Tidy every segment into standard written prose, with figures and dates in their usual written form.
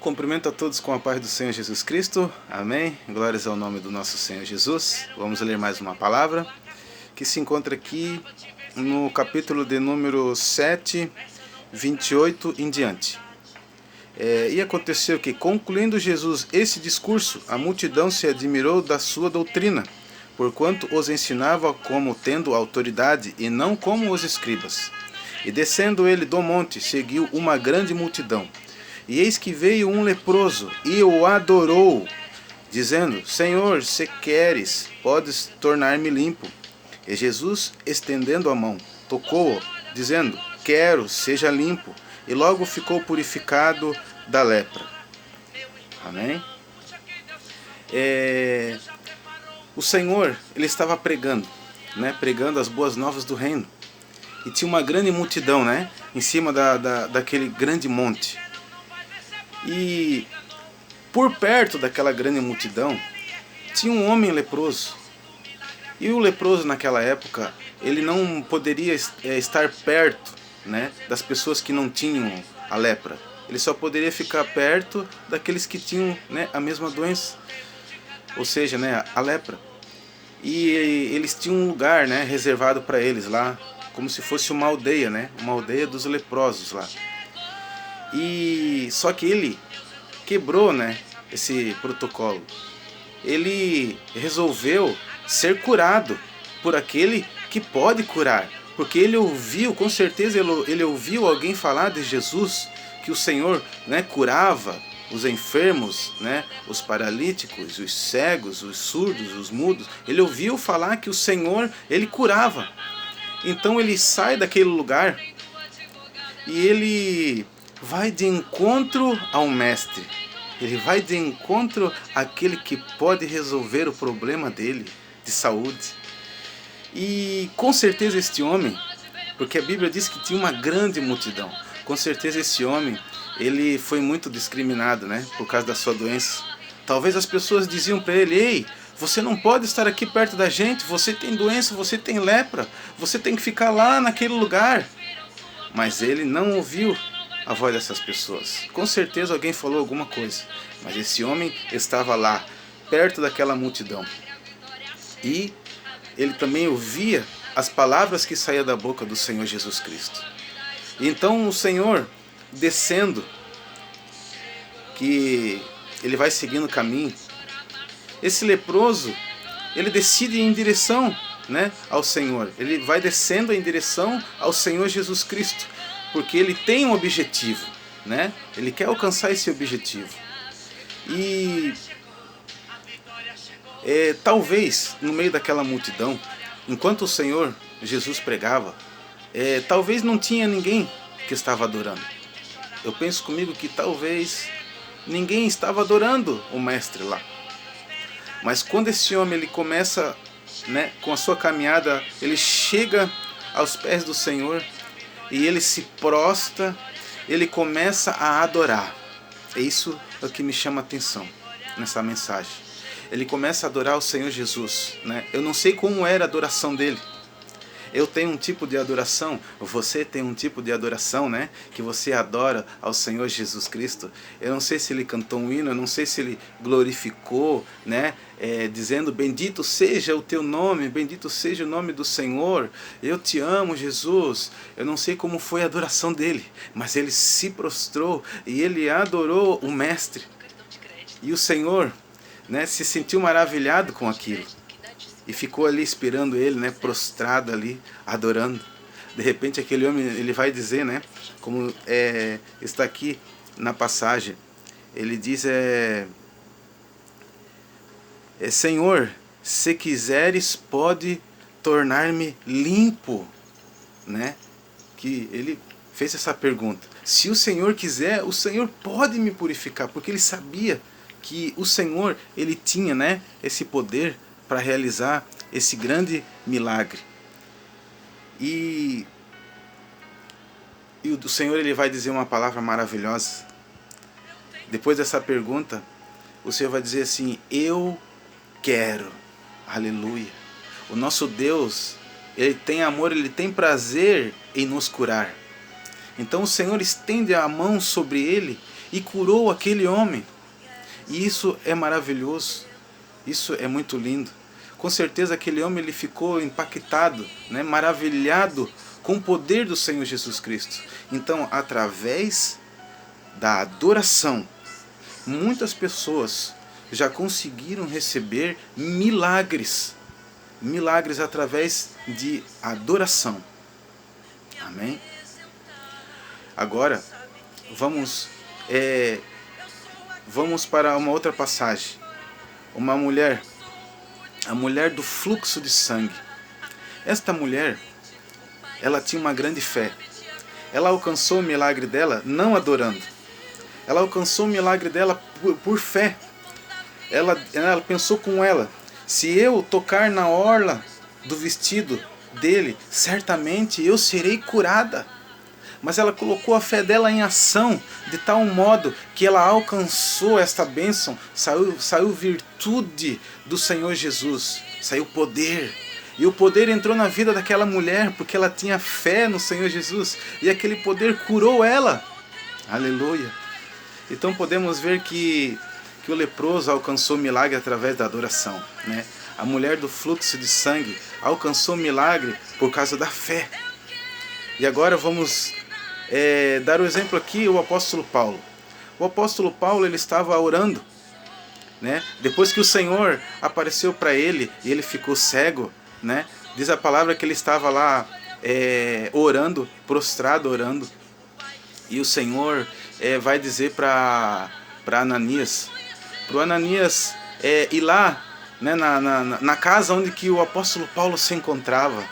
Cumprimento a todos com a paz do Senhor Jesus Cristo. Amém. Glórias ao nome do nosso Senhor Jesus. Vamos ler mais uma palavra que se encontra aqui no capítulo de número 7, 28 em diante. E aconteceu que, concluindo Jesus esse discurso, a multidão se admirou da sua doutrina, porquanto os ensinava como tendo autoridade e não como os escribas. E descendo ele do monte, seguiu uma grande multidão. E eis que veio um leproso e o adorou, dizendo: Senhor, se queres, podes tornar-me limpo. E Jesus, estendendo a mão, tocou-o, dizendo: Quero, seja limpo. E logo ficou purificado da lepra. Amém? O Senhor, ele estava pregando, pregando as boas novas do reino. E tinha uma grande multidão, em cima daquele grande monte. E por perto daquela grande multidão tinha um homem leproso. E o leproso naquela época, ele não poderia estar perto, das pessoas que não tinham a lepra. Ele só poderia ficar perto daqueles que tinham, a mesma doença, ou seja, a lepra. E eles tinham um lugar, reservado para eles lá, como se fosse uma aldeia, uma aldeia dos leprosos lá. E só que ele quebrou, esse protocolo. Ele resolveu ser curado por aquele que pode curar, porque ele ouviu, com certeza ele ouviu alguém falar de Jesus, que o Senhor, curava os enfermos, os paralíticos, os cegos, os surdos, os mudos. Ele ouviu falar que o Senhor, ele curava. Então ele sai daquele lugar e ele vai de encontro ao mestre. Ele vai de encontro àquele que pode resolver o problema dele de saúde. E com certeza este homem, porque a Bíblia diz que tinha uma grande multidão, com certeza esse homem, ele foi muito discriminado, por causa da sua doença. Talvez as pessoas diziam para ele: ei, você não pode estar aqui perto da gente, você tem doença, você tem lepra, você tem que ficar lá naquele lugar. Mas ele não ouviu a voz dessas pessoas. Com certeza alguém falou alguma coisa, mas esse homem estava lá, perto daquela multidão. E ele também ouvia as palavras que saíam da boca do Senhor Jesus Cristo. Então o Senhor, descendo, que ele vai seguindo o caminho, esse leproso, ele decide ir em direção, ao Senhor. Ele vai descendo em direção ao Senhor Jesus Cristo, porque ele tem um objetivo, Ele quer alcançar esse objetivo. E talvez no meio daquela multidão, enquanto o Senhor Jesus pregava, talvez não tinha ninguém que estava adorando. Eu penso comigo que talvez ninguém estava adorando o mestre lá. Mas quando esse homem ele começa, com a sua caminhada, ele chega aos pés do Senhor e ele se prostra, ele começa a adorar. É isso que me chama a atenção nessa mensagem. Ele começa a adorar o Senhor Jesus. Eu não sei como era a adoração dele. Eu tenho um tipo de adoração, você tem um tipo de adoração, que você adora ao Senhor Jesus Cristo. Eu não sei se ele cantou um hino, eu não sei se ele glorificou, dizendo: bendito seja o teu nome, bendito seja o nome do Senhor, eu te amo, Jesus. Eu não sei como foi a adoração dele, mas ele se prostrou e ele adorou o mestre. E o Senhor, se sentiu maravilhado com aquilo. E ficou ali esperando ele, prostrado ali, adorando. De repente aquele homem, ele vai dizer, como está aqui na passagem. Ele diz, Senhor, se quiseres, pode tornar-me limpo. Que ele fez essa pergunta. Se o Senhor quiser, o Senhor pode me purificar. Porque ele sabia que o Senhor, ele tinha, esse poder para realizar esse grande milagre. E o Senhor, ele vai dizer uma palavra maravilhosa. Depois dessa pergunta, o Senhor vai dizer assim: eu quero. Aleluia. O nosso Deus, ele tem amor, ele tem prazer em nos curar. Então o Senhor estende a mão sobre ele e curou aquele homem. E isso é maravilhoso, isso é muito lindo. Com certeza aquele homem ele ficou impactado, né, maravilhado com o poder do Senhor Jesus Cristo. Então, através da adoração, muitas pessoas já conseguiram receber milagres. Milagres através de adoração. Amém? Agora, vamos para uma outra passagem. Uma mulher, a mulher do fluxo de sangue. Esta mulher, ela tinha uma grande fé. Ela alcançou o milagre dela não adorando. Ela alcançou o milagre dela por fé. Ela pensou com ela: se eu tocar na orla do vestido dele, certamente eu serei curada. Mas ela colocou a fé dela em ação, de tal modo que ela alcançou esta bênção, saiu virtude do Senhor Jesus, saiu poder. E o poder entrou na vida daquela mulher, porque ela tinha fé no Senhor Jesus, e aquele poder curou ela. Aleluia! Então podemos ver que o leproso alcançou milagre através da adoração, né? A mulher do fluxo de sangue alcançou milagre por causa da fé. E agora vamos dar o exemplo aqui, o apóstolo Paulo. O apóstolo Paulo, ele estava orando, né? Depois que o Senhor apareceu para ele e ele ficou cego, né? Diz a palavra que ele estava lá orando, prostrado orando. E o Senhor vai dizer para Ananias, para o Ananias ir lá, né, na casa onde que o apóstolo Paulo se encontrava,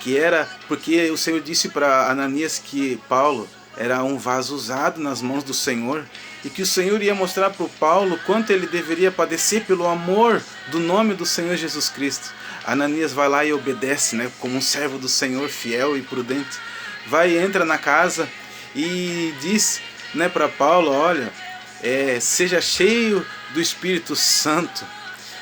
que era porque o Senhor disse para Ananias que Paulo era um vaso usado nas mãos do Senhor, e que o Senhor ia mostrar para o Paulo quanto ele deveria padecer pelo amor do nome do Senhor Jesus Cristo. Ananias vai lá e obedece, né, como um servo do Senhor, fiel e prudente. Entra na casa e diz, né, para Paulo: olha, seja cheio do Espírito Santo.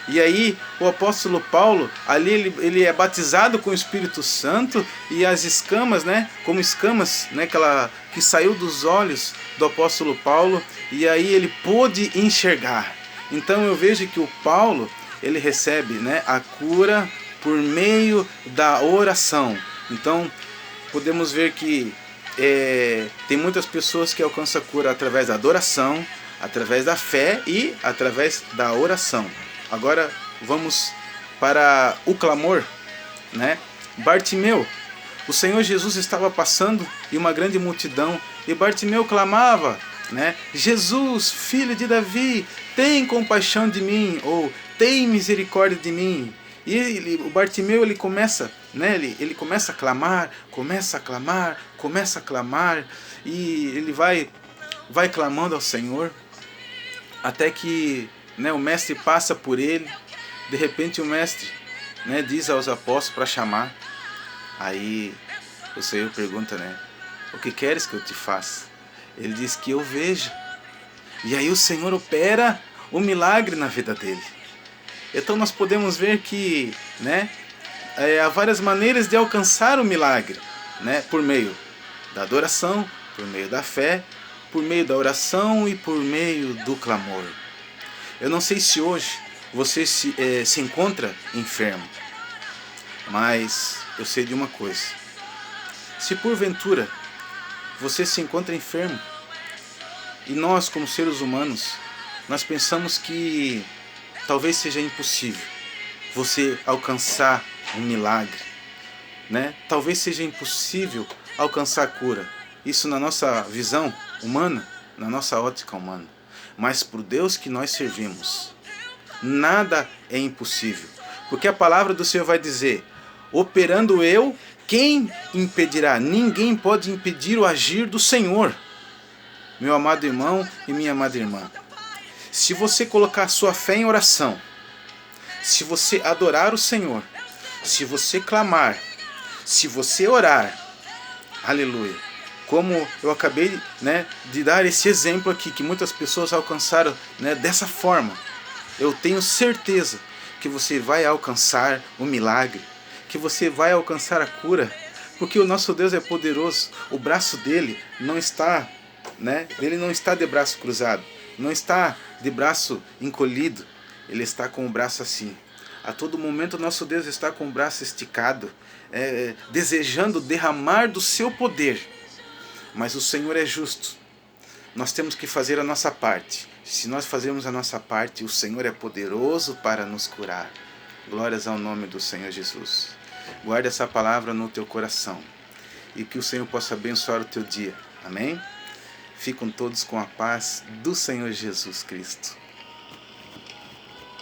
E aí o apóstolo Paulo, ali ele é batizado com o Espírito Santo, e as escamas, né, como escamas, né, que saiu dos olhos do apóstolo Paulo, e aí ele pôde enxergar. Então eu vejo que o Paulo, ele recebe, né, a cura por meio da oração. Então podemos ver que tem muitas pessoas que alcançam a cura através da adoração, através da fé e através da oração. Agora vamos para o clamor, né? Bartimeu, o Senhor Jesus estava passando e uma grande multidão, e Bartimeu clamava, né? Jesus, filho de Davi, tem compaixão de mim, ou tem misericórdia de mim. E o Bartimeu, ele começa, né? Ele começa a clamar, e ele vai clamando ao Senhor, até que, né, o mestre passa por ele. De repente o mestre, né, diz aos apóstolos para chamar. Aí o Senhor pergunta, né: o que queres que eu te faça? Ele diz: que eu veja. E aí o Senhor opera o milagre na vida dele. Então nós podemos ver que, né, há várias maneiras de alcançar o milagre, né, por meio da adoração, por meio da fé, por meio da oração e por meio do clamor. Eu não sei se hoje você se encontra enfermo, mas eu sei de uma coisa: se porventura você se encontra enfermo, e nós como seres humanos, nós pensamos que talvez seja impossível você alcançar um milagre, né? Talvez seja impossível alcançar a cura. Isso na nossa visão humana, na nossa ótica humana. Mas para o Deus que nós servimos, nada é impossível. Porque a palavra do Senhor vai dizer: operando eu, quem impedirá? Ninguém pode impedir o agir do Senhor. Meu amado irmão e minha amada irmã, se você colocar sua fé em oração, se você adorar o Senhor, se você clamar, se você orar, aleluia, como eu acabei, né, de dar esse exemplo aqui, que muitas pessoas alcançaram, né, dessa forma, eu tenho certeza que você vai alcançar o milagre, que você vai alcançar a cura, porque o nosso Deus é poderoso. O braço dele não está né? Ele não está de braço cruzado, não está de braço encolhido, ele está com o braço assim. A todo momento nosso Deus está com o braço esticado, desejando derramar do seu poder. Mas o Senhor é justo. Nós temos que fazer a nossa parte. Se nós fazermos a nossa parte, o Senhor é poderoso para nos curar. Glórias ao nome do Senhor Jesus. Guarde essa palavra no teu coração e que o Senhor possa abençoar o teu dia. Amém? Fiquem todos com a paz do Senhor Jesus Cristo.